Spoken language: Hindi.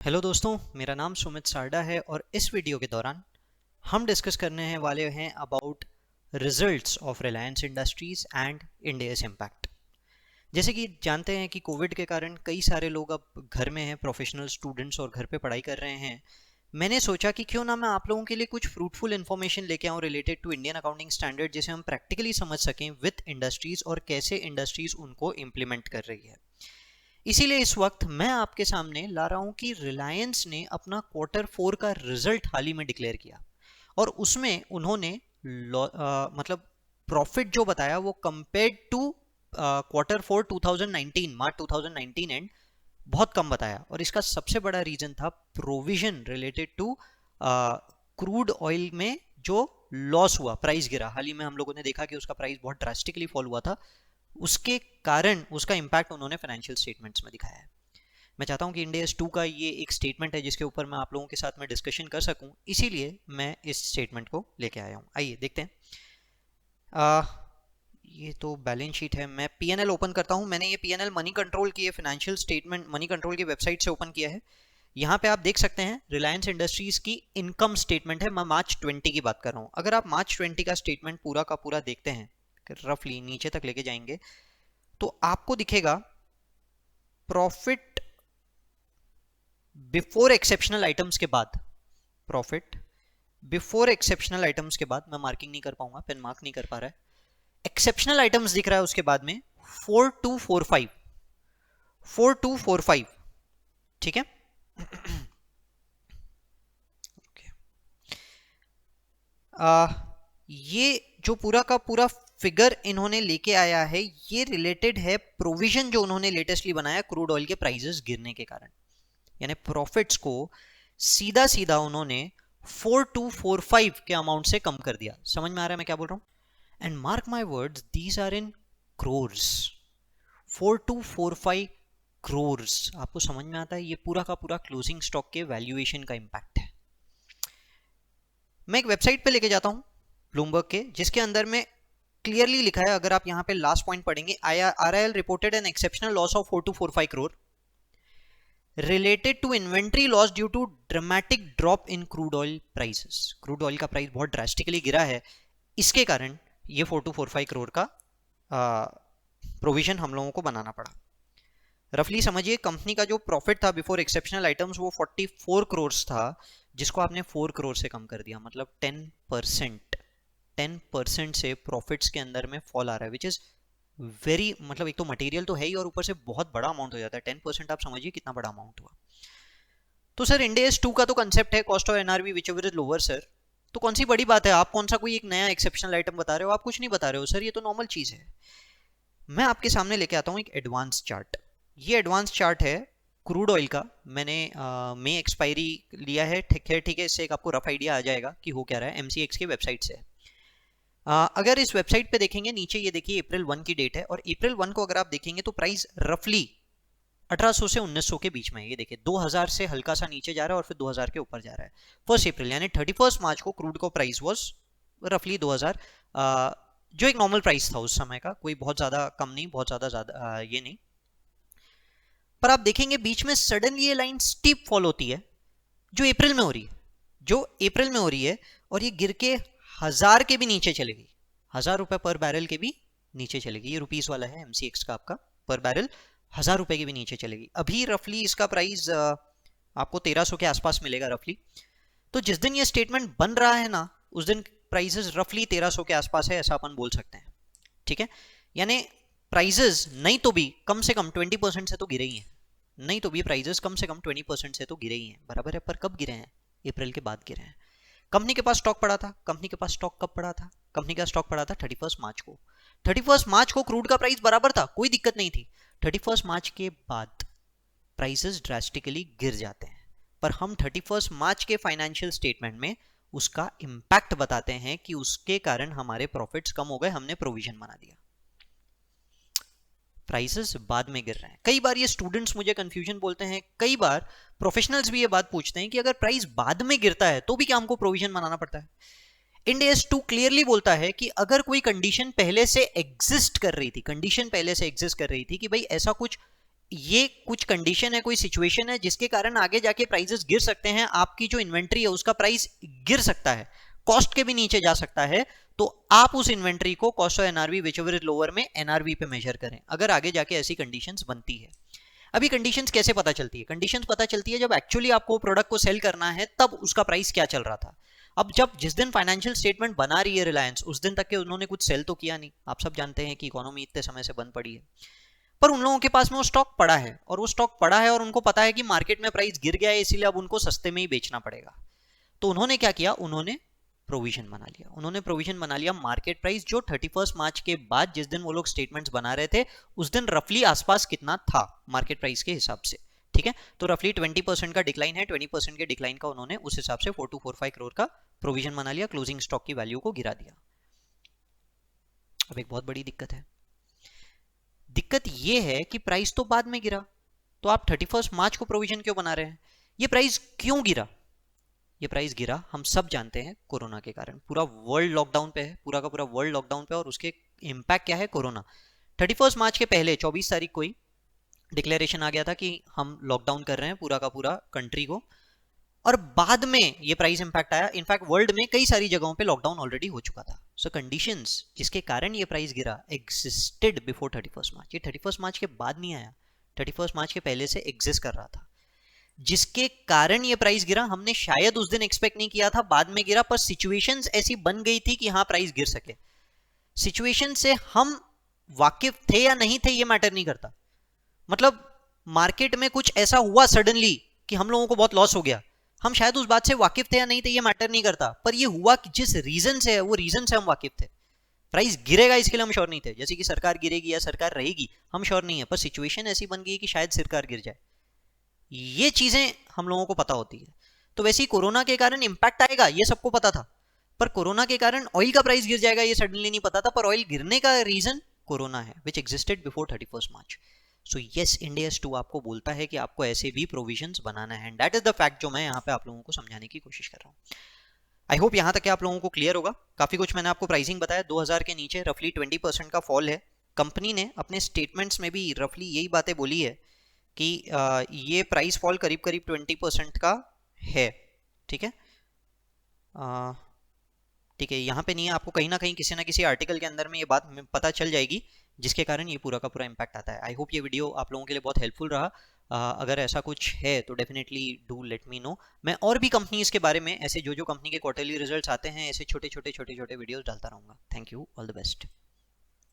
हेलो दोस्तों, मेरा नाम सुमित सारडा है और इस वीडियो के दौरान हम डिस्कस करने हैं वाले हैं about results of Reliance industries and end S impact. जैसे कि जानते हैं कि कोविड के कारण कई सारे लोग अब घर में हैं, प्रोफेशनल स्टूडेंट्स और घर पे पढ़ाई कर रहे हैं। मैंने सोचा कि क्यों ना मैं आप लोगों के लिए कुछ फ्रूटफुल इन्फॉर्मेशन लेके आऊँ related to Indian accounting standard, जिसे हम प्रैक्टिकली समझ सकें विथ इंडस्ट्रीज और कैसे इंडस्ट्रीज उनको इम्प्लीमेंट कर रही है। इसीलिए इस वक्त मैं आपके सामने ला रहा हूं कि रिलायंस ने अपना क्वार्टर 4 का रिजल्ट हाल ही में डिक्लेयर किया और उसमें उन्होंने मतलब प्रॉफिट जो बताया वो compared to quarter 4 2019 March 2019 end बहुत कम बताया। और इसका सबसे बड़ा रीजन था provision related to crude oil में जो लॉस हुआ, प्राइस गिरा। हाल ही में हम लोगों ने देखा कि उसका प्राइस बहुत ड्रास्टिकली फॉल हुआ था, उसके कारण उसका इंपैक्ट उन्होंने फाइनेंशियल स्टेटमेंट्स में दिखाया है। मैं चाहता हूं कि इंड एस 2 का ये एक स्टेटमेंट है जिसके ऊपर मैं आप लोगों के साथ में डिस्कशन कर सकूं, इसीलिए मैं इस स्टेटमेंट को लेके आया हूं। आइए देखते हैं। ये तो बैलेंस शीट है। मैं पीएनएल ओपन करता हूं। मैंने ये पीएनएल मनी कंट्रोल की फाइनेंशियल स्टेटमेंट मनी कंट्रोल की वेबसाइट से ओपन किया है। यहाँ पे आप देख सकते हैं रिलायंस इंडस्ट्रीज की इनकम स्टेटमेंट है। मैं मार्च 20 की बात कर रहा हूँ। अगर आप मार्च 20 का स्टेटमेंट पूरा का पूरा देखते हैं, रफली नीचे तक लेके जाएंगे तो आपको दिखेगा प्रॉफिट बिफोर एक्सेप्शनल आइटम्स के बाद, प्रॉफिट बिफोर एक्सेप्शनल आइटम्स के बाद, मैं मार्किंग नहीं कर पाऊंगा, पेन मार्क नहीं कर पा रहा है। एक्सेप्शनल आइटम्स दिख रहा है उसके बाद में 4245, 4245, ठीक है। ये जो पूरा का पूरा फिगर इन्होंने लेके आया है, ये रिलेटेड है प्रोविजन जो उन्होंने लेटेस्टली बनाया क्रूड ऑयल के प्राइसेस गिरने के कारण। यानी प्रॉफिट्स को सीधा सीधा उन्होंने 4245 के अमाउंट से कम कर दिया। समझ में आ रहा है मैं क्या बोल रहा हूं? And mark my words, these are in crores. 4245 crores, आपको समझ में आता है? ये पूरा का पूरा क्लोजिंग स्टॉक के वैल्यूएशन का इंपैक्ट है। मैं एक वेबसाइट पे लेके जाता हूं ब्लूमबर्ग के, जिसके अंदर में क्लियरली लिखा है, अगर आप यहां पे लास्ट पॉइंट पढ़ेंगे, RIL reported an exceptional loss of 4245 crore related to inventory loss due to dramatic drop in crude oil prices. Crude oil का प्राइस बहुत ड्रास्टिकली गिरा है, इसके कारण ये 4245 करोड़ का प्रोविजन हम लोगों को बनाना पड़ा। रफली समझिए, कंपनी का जो प्रॉफिट था बिफोर एक्सेप्शनल आइटम्स वो 44 करोड़ था, जिसको आपने 4 करोड़ से कम कर दिया। मतलब 10% से प्रॉफिट्स के अंदर में फॉल आ रहा है, विच इज वेरी, मतलब एक तो मटेरियल तो है ही और ऊपर से बहुत बड़ा अमाउंट हो जाता है। 10% आप समझिए कितना बड़ा अमाउंट हुआ। तो सर इंड एस 2 का तो कंसेप्ट है cost of NRV which ever is lower. Sir तो कौन सी बड़ी बात है? आप कौन सा कोई एक नया एक्सेप्शनल आइटम बता रहे हो? आप कुछ नहीं बता रहे हो सर, ये तो नॉर्मल चीज है। मैं आपके सामने लेके आता हूं एक एडवांस चार्ट। ये एडवांस चार्ट है क्रूड ऑयल का। मैंने मई एक्सपायरी लिया है, ठीक है, ठीक है। इससे एक आपको रफ आइडिया आ जाएगा कि हो क्या रहा है। एमसीएक्स की वेबसाइट से अगर इस वेबसाइट पे देखेंगे, नीचे ये देखिए अप्रैल 1 की डेट है, और अप्रैल 1 को अगर आप देखेंगे तो प्राइस रफली 1800 से 1900 के बीच में है। ये देखिए 2000 से हल्का सा नीचे जा रहा है और फिर 2000 के ऊपर जा रहा है। 1 अप्रैल यानी 31 मार्च को क्रूड को प्राइस वॉज रफली 2000, जो एक नॉर्मल प्राइस था उस समय का, कोई बहुत ज्यादा कम नहीं, बहुत ज्यादा ये नहीं। पर आप देखेंगे बीच में सडनली ये लाइन स्टीप फॉल होती है, जो अप्रैल में हो रही है, जो अप्रैल में हो रही है, और ये गिर के 1000 के भी नीचे चलेगी, 1000 रुपए पर बैरल के भी नीचे चलेगी। ये रुपीस वाला है एमसीएक्स का, आपका पर बैरल 1000 रुपए के भी नीचे चलेगी। अभी रफली इसका प्राइस आपको 1300 के आसपास मिलेगा रफली। तो जिस दिन ये स्टेटमेंट बन रहा है ना, उस दिन प्राइसेस रफली 1300 के आसपास है, ऐसा अपन बोल सकते हैं, ठीक है। यानी प्राइजेस नहीं तो भी कम से कम 20% से तो गिरे ही हैं, नहीं तो भी प्राइजेस कम से कम 20% से तो गिरे ही हैं, बराबर है। पर कब गिरे हैं? अप्रैल के बाद गिरे हैं। कंपनी के पास स्टॉक पड़ा था। कंपनी के पास स्टॉक कब पड़ा था? कंपनी का स्टॉक पड़ा था 31 मार्च को। 31 मार्च को क्रूड का प्राइस बराबर था, कोई दिक्कत नहीं थी। 31 मार्च के बाद प्राइसेस ड्रास्टिकली गिर जाते हैं, पर हम 31 मार्च के फाइनेंशियल स्टेटमेंट में उसका इंपैक्ट बताते हैं कि उसके कारण हमारे प्रॉफिट्स कम हो गए, हमने प्रोविजन बना दिया। प्राइसेस बाद में गिर रहे हैं। कई बार ये स्टूडेंट्स मुझे कंफ्यूजन बोलते हैं, कई बार प्रोफेशनल्स भी ये बात पूछते हैं कि अगर प्राइस बाद में गिरता है तो भी क्या हमको प्रोविजन बनाना पड़ता है? इंड एस 2 क्लियरली बोलता है कि अगर कोई कंडीशन पहले से एग्जिस्ट कर रही थी, कंडीशन पहले से एग्जिस्ट कर रही थी कि भाई ऐसा कुछ ये कुछ कंडीशन है, कोई सिचुएशन है जिसके कारण आगे जाके प्राइसेस गिर सकते हैं, आपकी जो इन्वेंट्री है उसका प्राइस गिर सकता है, कॉस्ट के भी नीचे जा सकता है, तो आप उस इन्वेंट्री को cost of NRV which ever is lower में एनआरवी पे मेजर करें, अगर आगे जाके ऐसी कंडीशंस बनती है। अभी कंडीशंस कैसे पता चलती है? कंडीशंस पता चलती है जब एक्चुअली आपको प्रोडक्ट को सेल करना है, तब उसका प्राइस क्या चल रहा था। अब जब जिस दिन फाइनेंशियल स्टेटमेंट बना रही है रिलायंस, उस दिन तक के उन्होंने कुछ सेल तो किया नहीं, आप सब जानते हैं कि इकोनॉमी इतने समय से बंद पड़ी है, पर उन लोगों के पास में वो स्टॉक पड़ा है, और वो स्टॉक पड़ा है और उनको पता है कि मार्केट में प्राइस गिर गया है, इसीलिए अब उनको सस्ते में ही बेचना पड़ेगा। तो उन्होंने क्या किया, उन्होंने प्रोविजन बना लिया। उन्होंने प्रोविजन बना लिया मार्केट प्राइस जो 31 मार्च के बाद जिस दिन वो लोग स्टेटमेंट्स बना रहे थे, उस दिन रफली आसपास कितना था मार्केट प्राइस के हिसाब से, ठीक है। तो रफली 20% का डिक्लाइन है, 20% के डिक्लाइन का उन्होंने उस हिसाब से 4245 करोड़ का प्रोविजन बना लिया, क्लोजिंग स्टॉक की वैल्यू को गिरा दिया। अब एक बहुत बड़ी दिक्कत है, दिक्कत ये है कि प्राइस तो बाद में गिरा, तो आप 31 मार्च को प्रोविजन क्यों बना रहे हैं? ये प्राइस क्यों गिरा? ये प्राइस गिरा हम सब जानते हैं कोरोना के कारण, पूरा वर्ल्ड लॉकडाउन पे है, पूरा का पूरा वर्ल्ड लॉकडाउन पे, और उसके इम्पैक्ट क्या है, कोरोना। 31 मार्च के पहले 24 तारीख को ही डिक्लेरेशन आ गया था कि हम लॉकडाउन कर रहे हैं पूरा का पूरा कंट्री को, और बाद में ये प्राइस इंपैक्ट आया। इनफैक्ट वर्ल्ड में कई सारी जगहों पे लॉकडाउन ऑलरेडी हो चुका था। सो कंडीशंस जिसके कारण ये प्राइस गिरा एग्जिस्टेड बिफोर 31 मार्च, ये 31 मार्च के बाद नहीं आया, 31 मार्च के पहले से एग्जिस्ट कर रहा था, जिसके कारण ये प्राइस गिरा। हमने शायद उस दिन एक्सपेक्ट नहीं किया था, बाद में गिरा, पर सिचुएशंस ऐसी बन गई थी कि हाँ प्राइस गिर सके। सिचुएशन से हम वाकिफ थे या नहीं थे ये मैटर नहीं करता, मतलब मार्केट में कुछ ऐसा हुआ सडनली कि हम लोगों को बहुत लॉस हो गया, हम शायद उस बात से वाकिफ थे या नहीं थे ये मैटर नहीं करता, पर ये हुआ कि जिस रीजन से है वो रीजन से हम वाकिफ थे। प्राइस गिरेगा इसके लिए हम श्योर नहीं थे, जैसे कि सरकार गिरेगी या सरकार रहेगी हम श्योर नहीं है, पर सिचुएशन ऐसी बन गई कि शायद सरकार गिर जाए, ये चीजें हम लोगों को पता होती है। तो वैसे ही कोरोना के कारण इंपैक्ट आएगा ये सबको पता था, पर कोरोना के कारण ऑयल का प्राइस गिर जाएगा ये सडनली नहीं पता था, पर ऑयल गिरने का रीजन कोरोना है विच एग्जिस्टेड बिफोर 31 मार्च। सो यस, इंड AS 2 आपको बोलता है कि आपको ऐसे भी प्रोविजंस बनाना है, and that is the fact जो मैं यहाँ पे आप लोगों को समझाने की कोशिश कर रहा हूँ। आई होप यहाँ तक आप लोगों को क्लियर होगा। काफी कुछ मैंने आपको प्राइसिंग बताया, 2000 के नीचे रफली 20% का फॉल है। कंपनी ने अपने स्टेटमेंट्स में भी रफली यही बातें बोली है कि ये प्राइस फॉल करीब करीब 20% का है, ठीक है। ठीक है, यहाँ पे नहीं है, आपको कहीं ना कहीं किसी ना किसी आर्टिकल के अंदर में ये बात पता चल जाएगी, जिसके कारण ये पूरा का पूरा इम्पैक्ट आता है। आई होप ये वीडियो आप लोगों के लिए बहुत हेल्पफुल रहा। अगर ऐसा कुछ है तो definitely do let me know. मैं और भी कंपनीज के बारे में ऐसे जो कंपनी के क्वार्टरली रिजल्ट्स आते हैं, ऐसे छोटे छोटे वीडियोस डालता रहूँगा। Thank you, all the best.